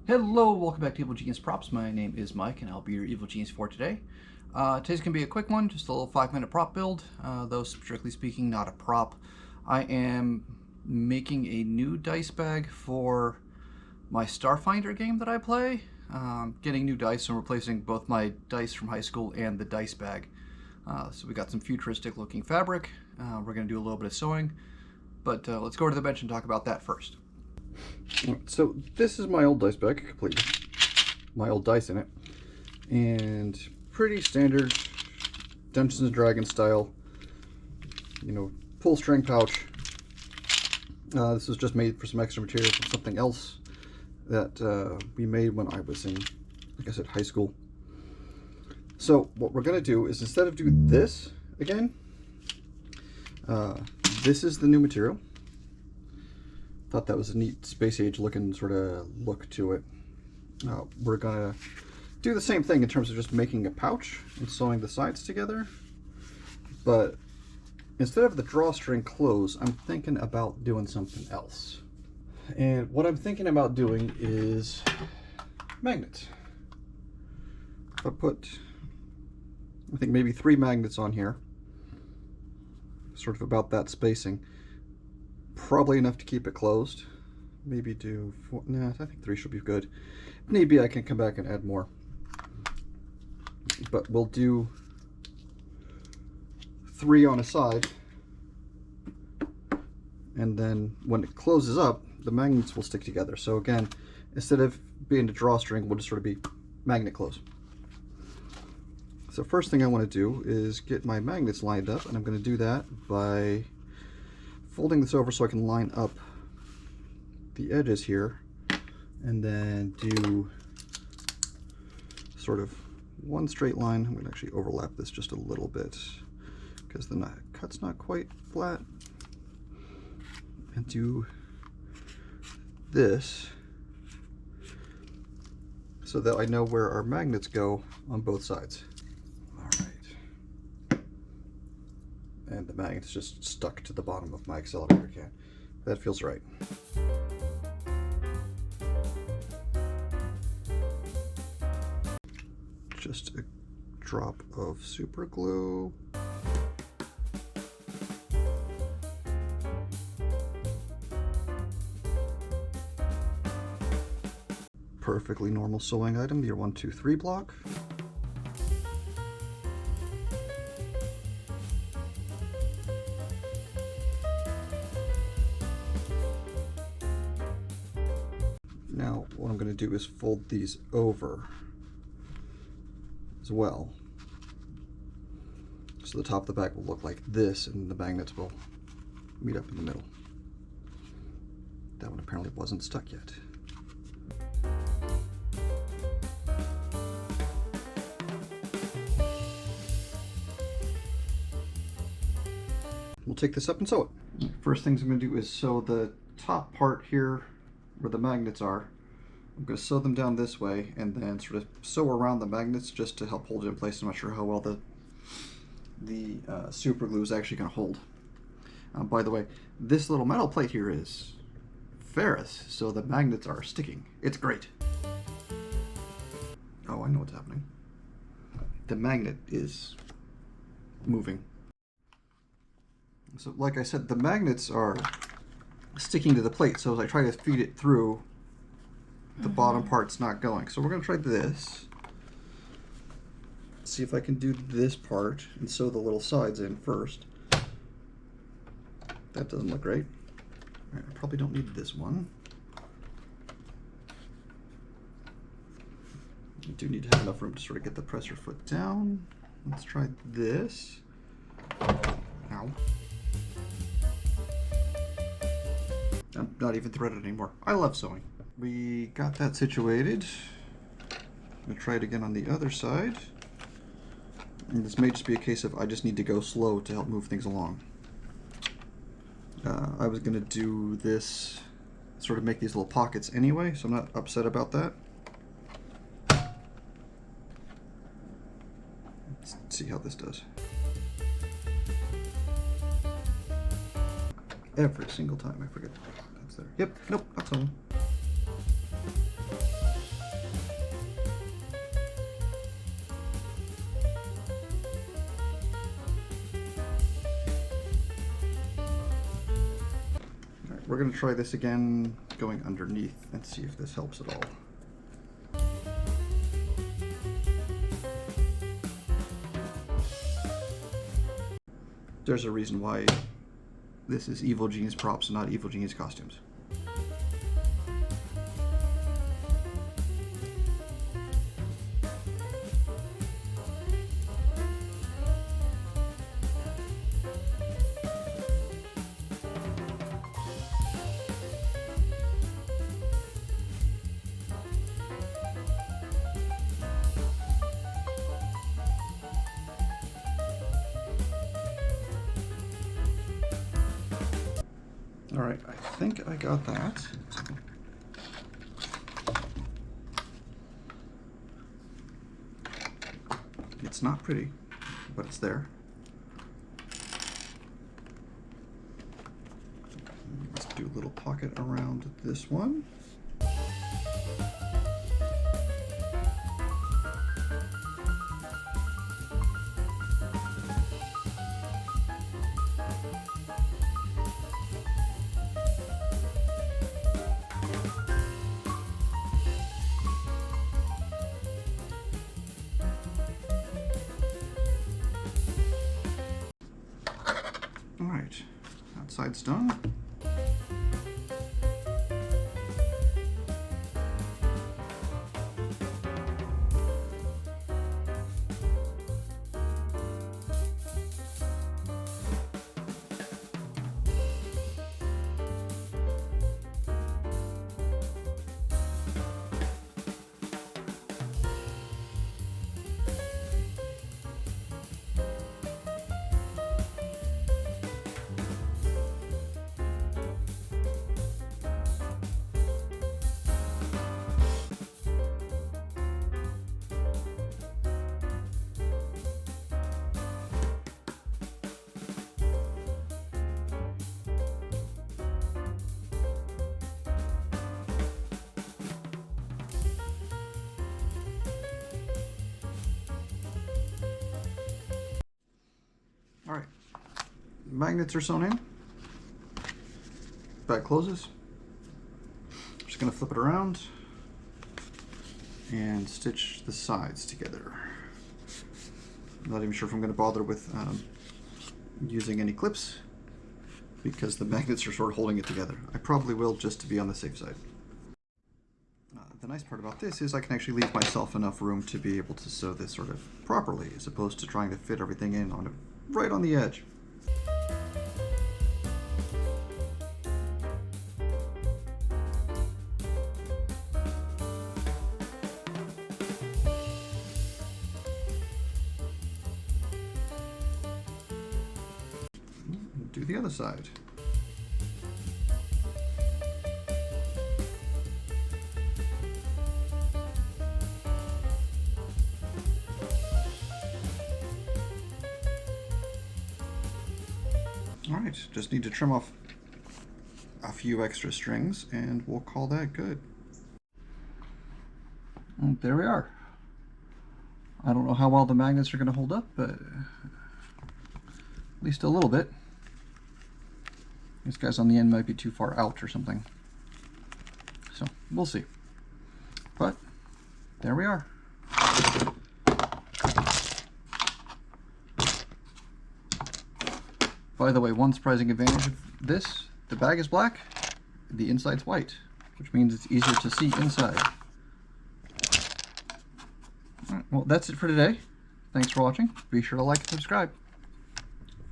Hello, welcome back to Evil Genius Props. My name is Mike, and I'll be your Evil Genius for today. Today's going to be a quick one, just a little 5-minute prop build, though strictly speaking, not a prop. I am making a new dice bag for my Starfinder game that I play. Getting new dice and replacing both my dice from high school and the dice bag. So we got some futuristic looking fabric. We're going to do a little bit of sewing, but let's go to the bench and talk about that first. So this is my old dice bag, completely. My old dice in it. And pretty standard Dungeons & Dragons style, pull string pouch. This was just made for some extra material from something else that we made when I was in, like I said, high school. So what we're going to do is, instead of doing this again, this is the new material. Thought that was a neat space age looking sort of look to it. We're gonna do the same thing in terms of just making a pouch and sewing the sides together, but instead of the drawstring close, I'm thinking about doing something else. And what I'm thinking about doing is magnets. I think maybe 3 magnets on here, sort of about that spacing. Probably enough to keep it closed. Maybe do 4. Nah, I think 3 should be good. If need be, I can come back and add more. But we'll do 3 on a side, and then when it closes up, the magnets will stick together. So again, instead of being a drawstring, we'll just sort of be magnet close. So first thing I want to do is get my magnets lined up, and I'm going to do that by folding this over so I can line up the edges here, and then do sort of one straight line. I'm going to actually overlap this just a little bit because the cut's not quite flat, and do this so that I know where our magnets go on both sides. And the magnet's just stuck to the bottom of my accelerator can. That feels right. Just a drop of super glue. Perfectly normal sewing item, your 1, 2, 3 block. Now what I'm going to do is fold these over as well. So the top of the bag will look like this, and the magnets will meet up in the middle. That one apparently wasn't stuck yet. We'll take this up and sew it. First things I'm going to do is sew the top part here where the magnets are. I'm going to sew them down this way and then sort of sew around the magnets just to help hold it in place. I'm not sure how well the super glue is actually going to hold. By the way, this little metal plate here is ferrous, so the magnets are sticking. It's great. Oh, I know what's happening. The magnet is moving. So like I said, the magnets are sticking to the plate, so as I try to feed it through, the bottom part's not going. So we're going to try this. See if I can do this part and sew the little sides in first. That doesn't look great. All right, I probably don't need this one. You do need to have enough room to sort of get the presser foot down. Let's try this. Ow. I'm not even threaded anymore. I love sewing. We got that situated. I'm going to try it again on the other side. And this may just be a case of I just need to go slow to help move things along. I was going to do this, sort of make these little pockets anyway, so I'm not upset about that. Let's see how this does. Every single time I forget that's there. Yep, nope, that's on. we're going to try this again, going underneath, and see if this helps at all. There's a reason why this is Evil Genius props and not Evil Genius costumes. All right, I think I got that. It's not pretty, but it's there. Let's do a little pocket around this one. All right, outside's done. All right, magnets are sewn in. Bag closes. Just gonna flip it around and stitch the sides together. I'm not even sure if I'm gonna bother with using any clips because the magnets are sort of holding it together. I probably will just to be on the safe side. The nice part about this is I can actually leave myself enough room to be able to sew this sort of properly as opposed to trying to fit everything in on it right on the edge. Do the other side. Alright, just need to trim off a few extra strings and we'll call that good. And there we are. I don't know how well the magnets are going to hold up, but at least a little bit. These guys on the end might be too far out or something. So, we'll see. But, there we are. By the way, one surprising advantage of this, the bag is black, the inside's white, which means it's easier to see inside. All right, well, that's it for today. Thanks for watching. Be sure to like and subscribe.